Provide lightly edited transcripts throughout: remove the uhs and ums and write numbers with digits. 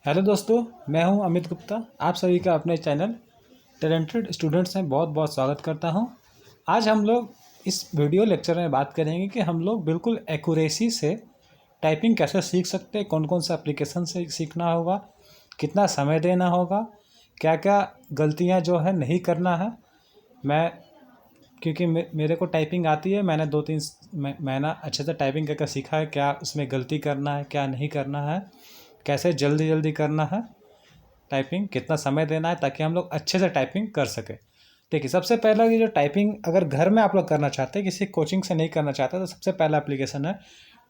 Hello दोस्तों, मैं हूं अमित गुप्ता। आप सभी का अपने चैनल टैलेंटेड स्टूडेंट्स में बहुत बहुत स्वागत करता हूं। आज हम लोग इस वीडियो लेक्चर में बात करेंगे कि हम लोग बिल्कुल एक्यूरेसी से टाइपिंग कैसे सीख सकते हैं, कौन कौन सा एप्लीकेशन से सीखना होगा, कितना समय देना होगा, क्या क्या गलतियां जो है नहीं करना है। मैं क्योंकि मेरे को टाइपिंग आती है, मैंने 2-3 महीना अच्छे से टाइपिंग करके सीखा है, क्या उसमें गलती करना है, क्या नहीं करना है, कैसे जल्दी जल्दी करना है टाइपिंग, कितना समय देना है ताकि हम लोग अच्छे से टाइपिंग कर सकें। ठीक है, सबसे पहला कि जो टाइपिंग अगर घर में आप लोग करना चाहते हैं, किसी कोचिंग से नहीं करना चाहते, तो सबसे पहला एप्लीकेशन है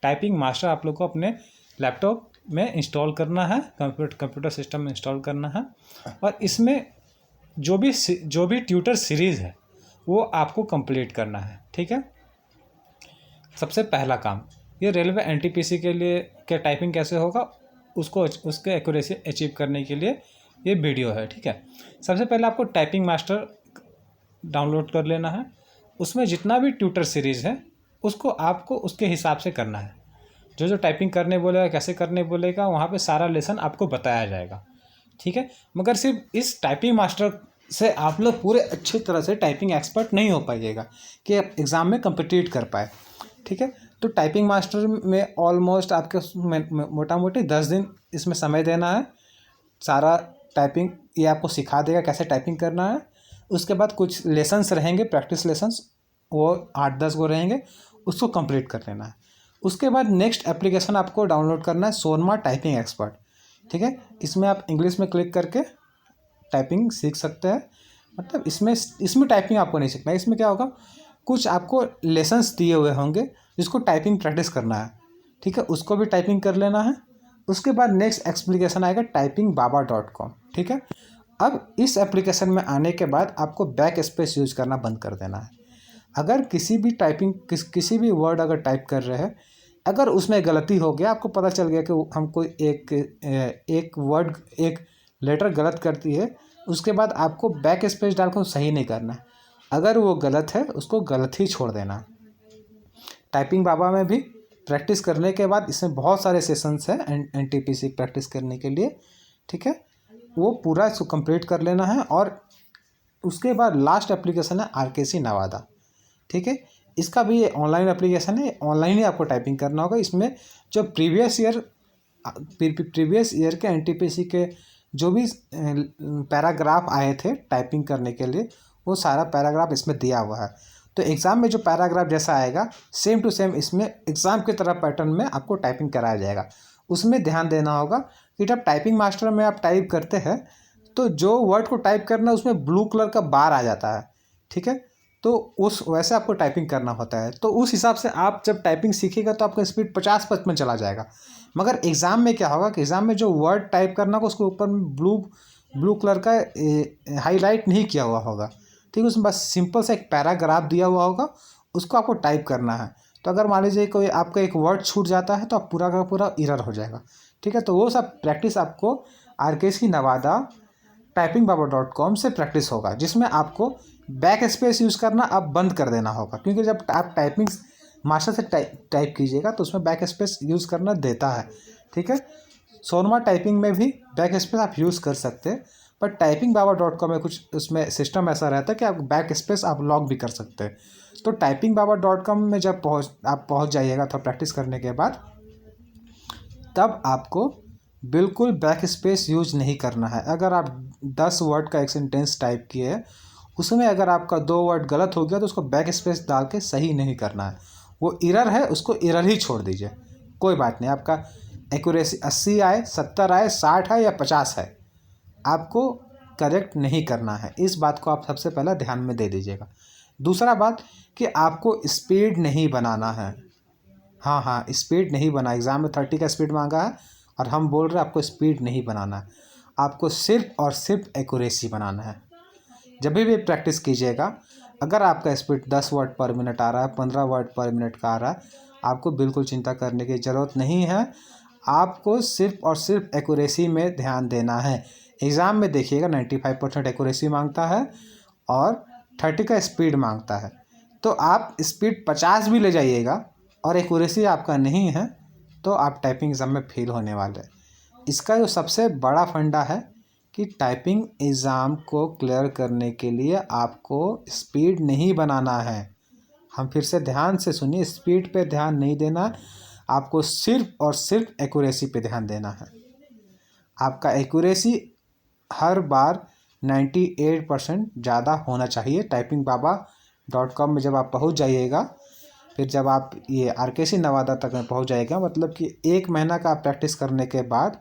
टाइपिंग मास्टर। आप लोग को अपने लैपटॉप में इंस्टॉल करना है, कंप्यूटर सिस्टम में इंस्टॉल करना है। और इसमें जो भी ट्यूटर सीरीज़ है वो आपको कंप्लीट करना है। ठीक है, सबसे पहला काम ये रेलवे एनटीपीसी के लिए क्या टाइपिंग कैसे होगा उसको उसके एक्यूरेसी अचीव करने के लिए ये वीडियो है। ठीक है, सबसे पहले आपको टाइपिंग मास्टर डाउनलोड कर लेना है। उसमें जितना भी ट्यूटर सीरीज़ है उसको आपको उसके हिसाब से करना है। जो जो टाइपिंग करने बोलेगा, कैसे करने बोलेगा, वहाँ पे सारा लेसन आपको बताया जाएगा। ठीक है, मगर सिर्फ इस टाइपिंग मास्टर से आप लोग पूरे अच्छी तरह से टाइपिंग एक्सपर्ट नहीं हो पाइएगा कि आप एग्ज़ाम में कम्पिटिट कर पाए। ठीक है, तो टाइपिंग मास्टर में ऑलमोस्ट आपके मोटा मोटी 10 दिन इसमें समय देना है। सारा टाइपिंग ये आपको सिखा देगा कैसे टाइपिंग करना है। उसके बाद कुछ लेसन्स रहेंगे, प्रैक्टिस लेसन्स, वो 8-10 गो रहेंगे, उसको कंप्लीट कर लेना है। उसके बाद नेक्स्ट एप्लीकेशन आपको डाउनलोड करना है, सोनमा टाइपिंग एक्सपर्ट। ठीक है, इसमें आप इंग्लिश में क्लिक करके टाइपिंग सीख सकते हैं। मतलब इसमें टाइपिंग आपको नहीं सीखना है। इसमें क्या होगा, कुछ आपको लेसन्स दिए हुए होंगे जिसको टाइपिंग प्रैक्टिस करना है। ठीक है, उसको भी टाइपिंग कर लेना है। उसके बाद नेक्स्ट एप्लीकेशन आएगा typingbaba.com। ठीक है, अब इस एप्लीकेशन में आने के बाद आपको बैक स्पेस यूज करना बंद कर देना है। अगर किसी भी किसी भी वर्ड अगर टाइप कर रहे हैं, अगर उसमें गलती हो गया, आपको पता चल गया कि हमको एक वर्ड, एक लेटर गलत करती है, उसके बाद आपको बैक स्पेस डालकर सही नहीं करना है। अगर वो गलत है उसको गलत ही छोड़ देना है। टाइपिंग बाबा में भी प्रैक्टिस करने के बाद इसमें बहुत सारे सेशंस हैं एनटीपीसी प्रैक्टिस करने के लिए। ठीक है, वो पूरा इसको कंप्लीट कर लेना है। और उसके बाद लास्ट एप्लीकेशन है आरकेसी नवादा। ठीक है, इसका भी ऑनलाइन एप्लीकेशन है, ऑनलाइन ही आपको टाइपिंग करना होगा। इसमें जो प्रीवियस ईयर के एनटीपीसी के जो भी पैराग्राफ आए थे टाइपिंग करने के लिए, वो सारा पैराग्राफ इसमें दिया हुआ है। तो एग्ज़ाम में जो पैराग्राफ जैसा आएगा सेम टू सेम इसमें एग्ज़ाम की तरह पैटर्न में आपको टाइपिंग कराया जाएगा। उसमें ध्यान देना होगा कि जब टाइपिंग मास्टर में आप टाइप करते हैं तो जो वर्ड को टाइप करना है उसमें ब्लू कलर का बार आ जाता है। ठीक है, तो उस वैसे आपको टाइपिंग करना होता है। तो उस हिसाब से आप जब टाइपिंग सीखिएगा तो आपका स्पीड 50-55 चला जाएगा। मगर एग्ज़ाम में क्या होगा कि एग्ज़ाम में जो वर्ड टाइप करना होगा उसके ऊपर में ब्लू कलर का हाईलाइट नहीं किया हुआ होगा। ठीक है, उसमें बस सिंपल सा एक पैराग्राफ दिया हुआ होगा, उसको आपको टाइप करना है। तो अगर मान लीजिए कोई आपका एक वर्ड छूट जाता है तो आप पूरा का पूरा एरर हो जाएगा। ठीक है, तो वो सब प्रैक्टिस आपको आरकेसी नवादा typingbaba.com से प्रैक्टिस होगा, जिसमें आपको बैक स्पेस यूज़ करना अब बंद कर देना होगा। क्योंकि जब आप टाइपिंग मास्टर से टाइप कीजिएगा तो उसमें बैक स्पेस यूज़ करना देता है। ठीक है, सोनमा टाइपिंग में भी बैक स्पेस आप यूज़ कर सकते हैं, पर typingbaba.com में कुछ उसमें सिस्टम ऐसा रहता है कि आप बैक स्पेस आप लॉक भी कर सकते हैं। तो typingbaba.com में जब आप पहुँच जाइएगा तो प्रैक्टिस करने के बाद, तब आपको बिल्कुल बैक स्पेस यूज नहीं करना है। अगर आप 10 वर्ड का एक सेंटेंस टाइप किए, उसमें अगर आपका 2 वर्ड गलत हो गया तो उसको बैक स्पेस डाल के सही नहीं करना है। वो एरर है, उसको एरर ही छोड़ दीजिए, कोई बात नहीं। आपका एक्यूरेसी 80 आए, 70 आए, 60 आए या 50 है, आपको करेक्ट नहीं करना है। इस बात को आप सबसे पहले ध्यान में दे दीजिएगा। दूसरा बात कि आपको स्पीड नहीं बनाना है। हाँ, स्पीड नहीं बना। एग्ज़ाम में 30 का स्पीड मांगा है और हम बोल रहे हैं आपको स्पीड नहीं बनाना है, आपको सिर्फ और सिर्फ एक्यूरेसी बनाना है। जब भी प्रैक्टिस कीजिएगा, अगर आपका स्पीड 10 वर्ड पर मिनट आ रहा है, 15 वर्ड पर मिनट का आ रहा है, आपको बिल्कुल चिंता करने की ज़रूरत नहीं है। आपको सिर्फ और सिर्फ एक्यूरेसी में ध्यान देना है। एग्ज़ाम में देखिएगा 95% एक्यूरेसी मांगता है और 30 का स्पीड मांगता है। तो आप स्पीड 50 भी ले जाइएगा और एक्यूरेसी आपका नहीं है तो आप टाइपिंग एग्ज़ाम में फेल होने वाले हैं। इसका जो सबसे बड़ा फंडा है कि टाइपिंग एग्ज़ाम को क्लियर करने के लिए आपको स्पीड नहीं बनाना है। हम फिर से ध्यान से सुनिए, स्पीड पे ध्यान नहीं देना, आपको सिर्फ और सिर्फ एक्यूरेसी पे ध्यान देना है। आपका एक्यूरेसी हर बार 98% ज़्यादा होना चाहिए। typingBaba.com में जब आप पहुंच जाइएगा, फिर जब आप ये RKC नवादा तक में पहुंच जाएगा, मतलब कि 1 महीना का प्रैक्टिस करने के बाद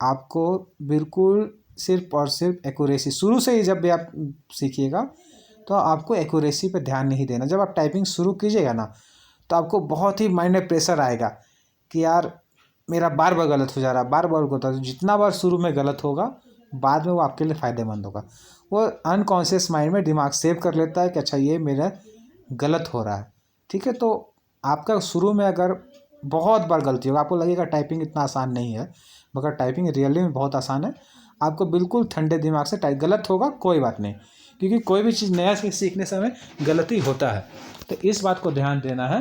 आपको बिल्कुल सिर्फ और सिर्फ एक्यूरेसी, शुरू से ही जब भी आप सीखिएगा तो आपको एक्यूरेसी पे ध्यान नहीं देना। जब आप टाइपिंग शुरू कीजिएगा ना, तो आपको बहुत ही माइंड में प्रेशर आएगा कि यार मेरा बार बार गलत हो जा रहा है, बार बार होता है। जितना बार शुरू में गलत होगा, बाद में वो आपके लिए फ़ायदेमंद होगा। वो अनकॉन्शियस माइंड में दिमाग सेव कर लेता है कि अच्छा ये मेरा गलत हो रहा है, ठीक है। तो आपका शुरू में अगर बहुत बार गलती होगा, आपको लगेगा टाइपिंग इतना आसान नहीं है, मगर टाइपिंग रियली में बहुत आसान है। आपको बिल्कुल ठंडे दिमाग से टाइप, गलत होगा कोई बात नहीं, क्योंकि कोई भी चीज़ नया सीखने समय गलती होता है। तो इस बात को ध्यान देना है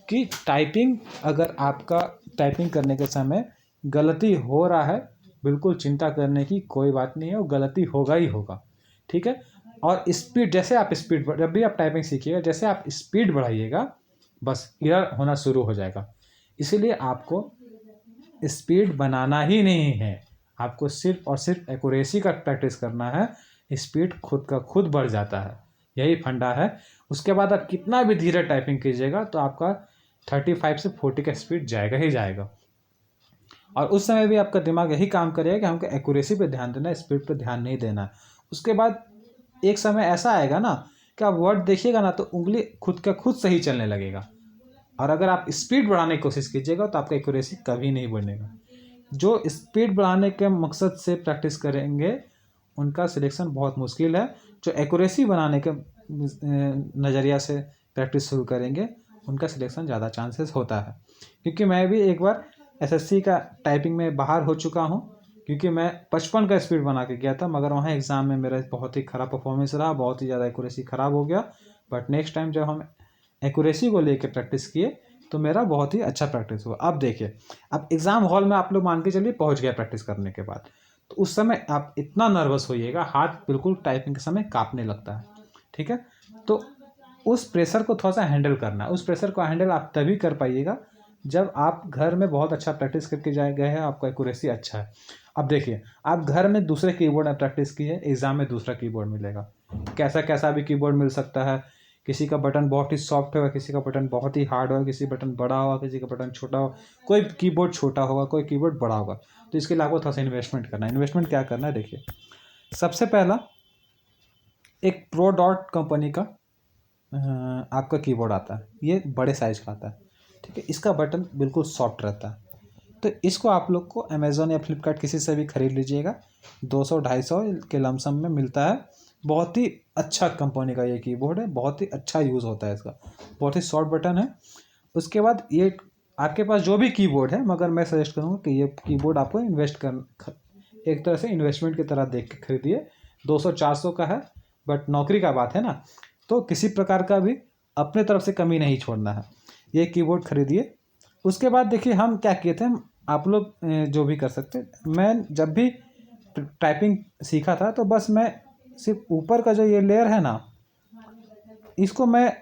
कि टाइपिंग, अगर आपका टाइपिंग करने के समय गलती हो रहा है, बिल्कुल चिंता करने की कोई बात नहीं है, वो गलती होगा ही होगा, ठीक है। और स्पीड, जैसे आप स्पीड, जब भी आप टाइपिंग सीखिएगा, जैसे आप स्पीड बढ़ाइएगा, बस एरर होना शुरू हो जाएगा। इसीलिए आपको स्पीड बनाना ही नहीं है, आपको सिर्फ और सिर्फ एक्यूरेसी का प्रैक्टिस करना है। स्पीड खुद का खुद बढ़ जाता है, यही फंडा है। उसके बाद आप कितना भी धीरे टाइपिंग कीजिएगा तो आपका 35 से 40 का स्पीड जाएगा ही जाएगा। और उस समय भी आपका दिमाग यही काम करेगा कि हमको एक्यूरेसी पे ध्यान देना है, स्पीड पे ध्यान नहीं देना है। उसके बाद एक समय ऐसा आएगा ना कि आप वर्ड देखिएगा ना तो उंगली खुद का खुद सही चलने लगेगा। और अगर आप स्पीड बढ़ाने की कोशिश कीजिएगा तो आपका एक्यूरेसी कभी नहीं बढ़ेगा। जो स्पीड बढ़ाने के मकसद से प्रैक्टिस करेंगे उनका सिलेक्शन बहुत मुश्किल है। जो एक्यूरेसी बनाने के नज़रिया से प्रैक्टिस शुरू करेंगे उनका सिलेक्शन ज़्यादा चांसेस होता है। क्योंकि मैं भी एक बार SSC का टाइपिंग में बाहर हो चुका हूँ, क्योंकि मैं 55 का स्पीड बना के गया था, मगर वहाँ एग्ज़ाम में मेरा बहुत ही ख़राब परफॉर्मेंस रहा, बहुत ही ज़्यादा एक्यूरेसी ख़राब हो गया। बट नेक्स्ट टाइम जब हम एक्यूरेसी को लेकर प्रैक्टिस किए तो मेरा बहुत ही अच्छा प्रैक्टिस हुआ। अब देखिए, अब एग्ज़ाम हॉल में आप लोग मान के चलिए पहुंच गया प्रैक्टिस करने के बाद, तो उस समय आप इतना नर्वस होइएगा, हाथ बिल्कुल टाइपिंग के समय कांपने लगता है, ठीक है। तो उस प्रेशर को थोड़ा सा हैंडल करना है। उस प्रेशर को हैंडल आप तभी कर पाइएगा जब आप घर में बहुत अच्छा प्रैक्टिस करके गए हैं, आपका एक्यूरेसी अच्छा है। अब देखिए, आप घर में दूसरे कीबोर्ड में प्रैक्टिस की है, एग्ज़ाम में दूसरा कीबोर्ड मिलेगा, कैसा कैसा भी कीबोर्ड मिल सकता है। किसी का बटन बहुत ही सॉफ्ट होगा, किसी का बटन बहुत ही हार्ड होगा, किसी बटन बड़ा होगा, किसी का बटन छोटा होगा, कोई कीबोर्ड छोटा होगा, कोई कीबोर्ड बड़ा होगा। तो इसके लिए आपको थोड़ा सा इन्वेस्टमेंट करना है। इन्वेस्टमेंट क्या करना है, देखिए, सबसे पहला एक प्रो डॉट कंपनी का आपका कीबोर्ड आता है, ये बड़े साइज़ का आता है, ठीक है। इसका बटन बिल्कुल सॉफ्ट रहता है, तो इसको आप लोग को अमेज़ॉन या फ्लिपकार्ट किसी से भी ख़रीद लीजिएगा, 200-250 के लमसम में मिलता है। बहुत ही अच्छा कंपनी का ये कीबोर्ड है, बहुत ही अच्छा यूज़ होता है इसका, बहुत ही शॉर्ट बटन है। उसके बाद ये आपके पास जो भी कीबोर्ड है, मगर मैं सजेस्ट करूँगा कि ये कीबोर्ड आपको एक तरह से इन्वेस्टमेंट की तरह देख के खरीदिए। 200-400 का है, बट नौकरी का बात है ना, तो किसी प्रकार का भी अपने तरफ से कमी नहीं छोड़ना है। ये कीबोर्ड खरीदिए। उसके बाद देखिए हम क्या किए थे, आप लोग जो भी कर सकते हैं। मैं जब भी टाइपिंग सीखा था तो बस मैं सिर्फ ऊपर का जो ये लेयर है ना, इसको मैं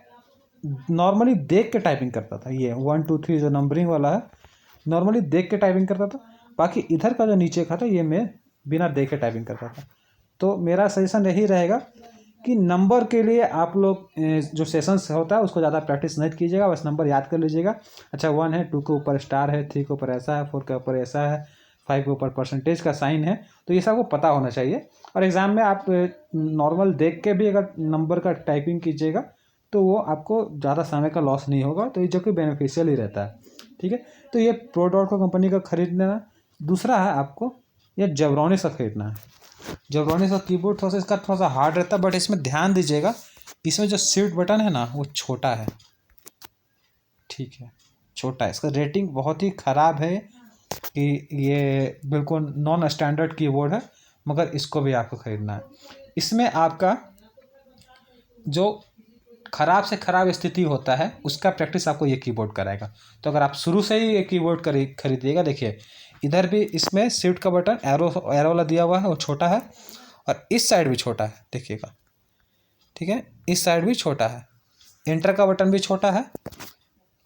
नॉर्मली देख के टाइपिंग करता था। ये 1 2 3 जो नंबरिंग वाला है, नॉर्मली देख के टाइपिंग करता था। बाकी इधर का जो नीचे का था ये मैं बिना देख के टाइपिंग करता था। तो मेरा सजेशन यही रहेगा कि नंबर के लिए आप लोग जो सेशंस होता है उसको ज़्यादा प्रैक्टिस नहीं कीजिएगा, बस नंबर याद कर लीजिएगा। अच्छा 1 है, 2 के ऊपर स्टार है, 3 के ऊपर ऐसा है, 4 के ऊपर ऐसा है, 5 के ऊपर परसेंटेज का साइन है, तो ये सब आपको पता होना चाहिए। और एग्ज़ाम में आप नॉर्मल देख के भी अगर नंबर का टाइपिंग कीजिएगा तो वो आपको ज़्यादा समय का लॉस नहीं होगा, तो ये जो कि बेनिफिशियल ही रहता है, ठीक है। तो ये प्रोडॉट को कंपनी का खरीद लेना। दूसरा है आपको ये जेब्रोनिक्स का खरीदना है। जेब्रोनिक्स का कीबोर्ड थोड़ा सा इसका थोड़ा सा हार्ड रहता है, बट इसमें ध्यान दीजिएगा, इसमें जो शिफ्ट बटन है ना वो छोटा है, ठीक है, छोटा है। इसका रेटिंग बहुत ही ख़राब है कि ये बिल्कुल नॉन स्टैंडर्ड कीबोर्ड है, मगर इसको भी आपको ख़रीदना है। इसमें आपका जो ख़राब से ख़राब स्थिति होता है उसका प्रैक्टिस आपको ये कीबोर्ड कराएगा। तो अगर आप शुरू से ही ये कीबोर्ड खरीदिएगा, देखिए इधर भी इसमें शिफ्ट का बटन एरो एरो वाला दिया हुआ है, वो छोटा है, और इस साइड भी छोटा है, देखिएगा, ठीक है, इस साइड भी छोटा है, एंटर का बटन भी छोटा है,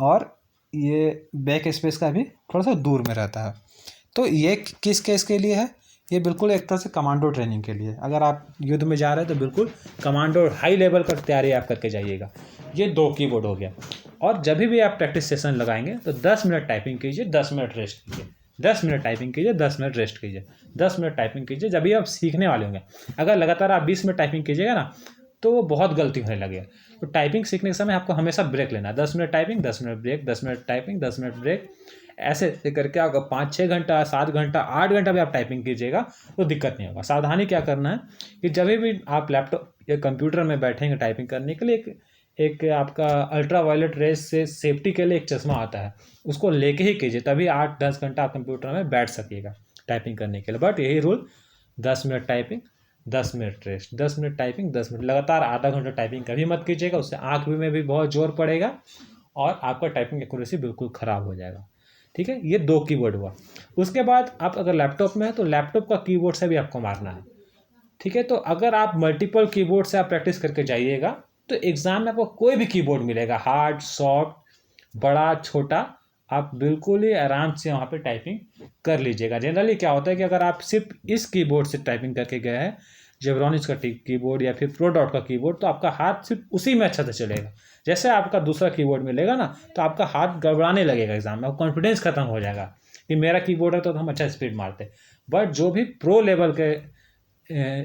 और ये बैक स्पेस का भी थोड़ा सा दूर में रहता है। तो ये किस केस के लिए है? ये बिल्कुल एक तरह से कमांडो ट्रेनिंग के लिए। अगर आप युद्ध में जा रहे हैं तो बिल्कुल कमांडो हाई लेवल का तैयारी आप करके जाइएगा। ये 2 कीबोर्ड हो गया। और जब भी आप प्रैक्टिस सेशन लगाएंगे तो 10 मिनट टाइपिंग कीजिए, 10 मिनट रेस्ट कीजिए, 10 मिनट टाइपिंग कीजिए, 10 मिनट रेस्ट कीजिए, 10 मिनट टाइपिंग कीजिए। जब भी आप सीखने वाले होंगे, अगर लगातार आप 20 मिनट टाइपिंग कीजिएगा ना तो वो बहुत गलती होने लगेगा। तो टाइपिंग सीखने के समय आपको हमेशा ब्रेक लेना है। 10 minute typing, 10 minute break, 10 minute typing, 10 minute break, ऐसे करके अगर 5-6 घंटा, 7 घंटा, 8 घंटा भी आप टाइपिंग कीजिएगा तो दिक्कत नहीं होगा। सावधानी क्या करना है कि जब भी आप लैपटॉप या कंप्यूटर में बैठेंगे टाइपिंग करने के लिए, एक आपका अल्ट्रा वायलेट रेज से सेफ्टी के लिए एक चश्मा आता है, उसको लेके ही कीजिए, तभी 8-10 घंटा आप कंप्यूटर में बैठ सकिएगा टाइपिंग करने के लिए। बट यही rule, 10 minute typing, 10 minute rest, 10 minute typing, 10 minute लगातार, आधा घंटा टाइपिंग कभी मत कीजिएगा, उससे आँख में भी बहुत जोर पड़ेगा और आपका टाइपिंग एक्यूरेसी बिल्कुल ख़राब हो जाएगा। ठीक है, ये 2 कीवर्ड हुआ। उसके बाद आप अगर लैपटॉप में है तो लैपटॉप का कीबोर्ड से भी आपको मारना है। ठीक है, तो अगर आप मल्टीपल कीबोर्ड से आप प्रैक्टिस करके जाइएगा तो एग्ज़ाम में आपको कोई भी कीबोर्ड मिलेगा, हार्ड, सॉफ्ट, बड़ा, छोटा, आप बिल्कुल ही आराम से वहाँ पे टाइपिंग कर लीजिएगा। जनरली क्या होता है कि अगर आप सिर्फ इस कीबोर्ड से टाइपिंग करके गए हैं, जेब्रॉनिक्स का कीबोर्ड या फिर प्रो डॉट का कीबोर्ड, तो आपका हाथ सिर्फ उसी में अच्छा से चलेगा। जैसे आपका दूसरा कीबोर्ड मिलेगा ना तो आपका हाथ गड़बड़ाने लगेगा एग्जाम में, कॉन्फिडेंस खत्म हो जाएगा कि मेरा कीबोर्ड है तो हम अच्छा स्पीड मारते। बट जो भी प्रो लेवल के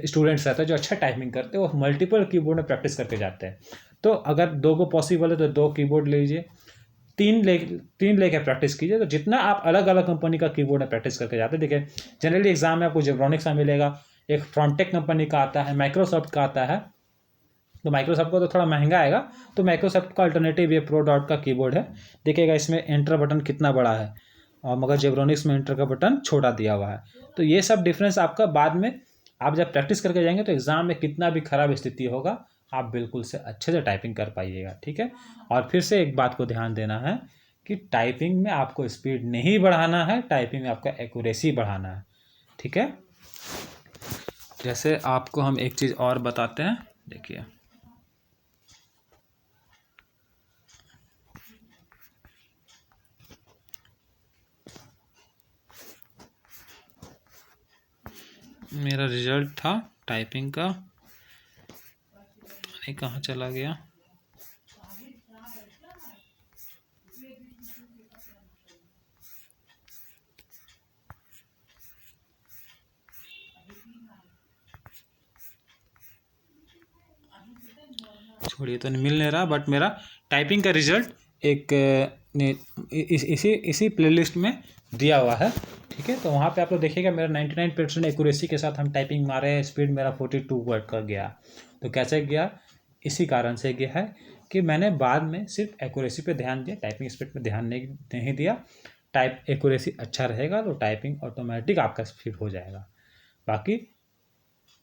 स्टूडेंट्स रहते हैं जो अच्छा टाइपिंग करते हैं, वो मल्टीपल कीबोर्ड में प्रैक्टिस करके जाते हैं। तो अगर 2 को पॉसिबल है तो 2 कीबोर्ड लीजिए, 3 लेके प्रैक्टिस कीजिए। तो जितना आप अलग अलग कंपनी का कीबोर्ड में प्रैक्टिस करके जाते हैं, देखिए जनरली एग्जाम में आपको जेब्रॉनिक्स का मिलेगा, एक फ्रॉन्टेक कंपनी का आता है, माइक्रोसॉफ्ट का आता है। तो माइक्रोसॉफ्ट का तो थोड़ा महंगा आएगा, तो माइक्रोसॉफ्ट का अल्टरनेटिव ये प्रो डॉट का कीबोर्ड है। देखिएगा इसमें एंटर बटन कितना बड़ा है, और मगर जेब्रॉनिक्स में एंटर का बटन छोटा दिया हुआ है। तो ये सब डिफरेंस आपका बाद में आप जब प्रैक्टिस करके जाएंगे तो एग्ज़ाम में कितना भी खराब स्थिति होगा, आप बिल्कुल से अच्छे से टाइपिंग कर पाइएगा। ठीक है, और फिर से एक बात को ध्यान देना है कि टाइपिंग में आपको स्पीड नहीं बढ़ाना है, टाइपिंग में आपका एक्यूरेसी बढ़ाना है। ठीक है, जैसे आपको हम एक चीज़ और बताते हैं, देखिए मेरा रिजल्ट था टाइपिंग का, नहीं कहाँ चला गया, छोड़िए, तो मिल नहीं रहा। बट मेरा टाइपिंग का रिजल्ट एक इसी प्लेलिस्ट में दिया हुआ है। ठीक है, तो वहाँ पे आप लोग देखिएगा मेरा 99% एक्यूरेसी के साथ हम टाइपिंग मारे हैं, स्पीड मेरा 42 वर्ड का गया। तो कैसे गया? इसी कारण से गया है कि मैंने बाद में सिर्फ एक्यूरेसी पे ध्यान दिया, टाइपिंग स्पीड पे ध्यान नहीं दिया। टाइप एक्यूरेसी अच्छा रहेगा तो टाइपिंग ऑटोमेटिक आपका स्पीड हो जाएगा। बाकी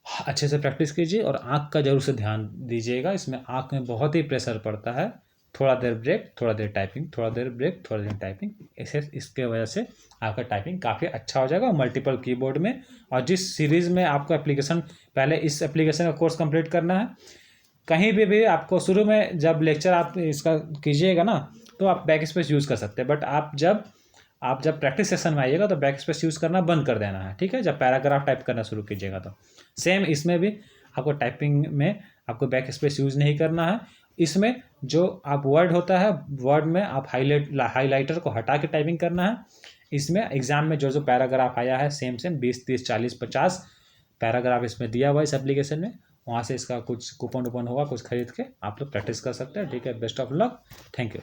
अच्छे से प्रैक्टिस कीजिए और आँख का जरूर से ध्यान दीजिएगा, इसमें आँख में बहुत ही प्रेशर पड़ता है। थोड़ा देर ब्रेक, थोड़ा देर टाइपिंग, थोड़ा देर ब्रेक, थोड़ा देर टाइपिंग, ऐसे इसके वजह से आपका टाइपिंग काफ़ी अच्छा हो जाएगा मल्टीपल कीबोर्ड में। और जिस सीरीज़ में आपका एप्लीकेशन, पहले इस एप्लीकेशन का कोर्स कंप्लीट करना है। कहीं भी आपको शुरू में जब लेक्चर आप इसका कीजिएगा ना तो आप बैक स्पेस यूज़ कर सकते हैं, बट आप जब प्रैक्टिस सेशन में आइएगा तो बैक स्पेस यूज़ करना बंद कर देना है। ठीक है, जब पैराग्राफ टाइप करना शुरू कीजिएगा तो सेम इसमें भी आपको टाइपिंग में आपको बैक स्पेस यूज़ नहीं करना है। इसमें जो आप वर्ड होता है, वर्ड में आप हाईलाइटर को हटा के टाइपिंग करना है। इसमें एग्जाम में जो पैराग्राफ आया है सेम 20, 30, 40, 50 पैराग्राफ इसमें दिया हुआ है इस एप्लीकेशन में। वहाँ से इसका कुछ कूपन वूपन होगा, कुछ खरीद के आप लोग प्रैक्टिस कर सकते हैं। ठीक है, best of luck, thank you.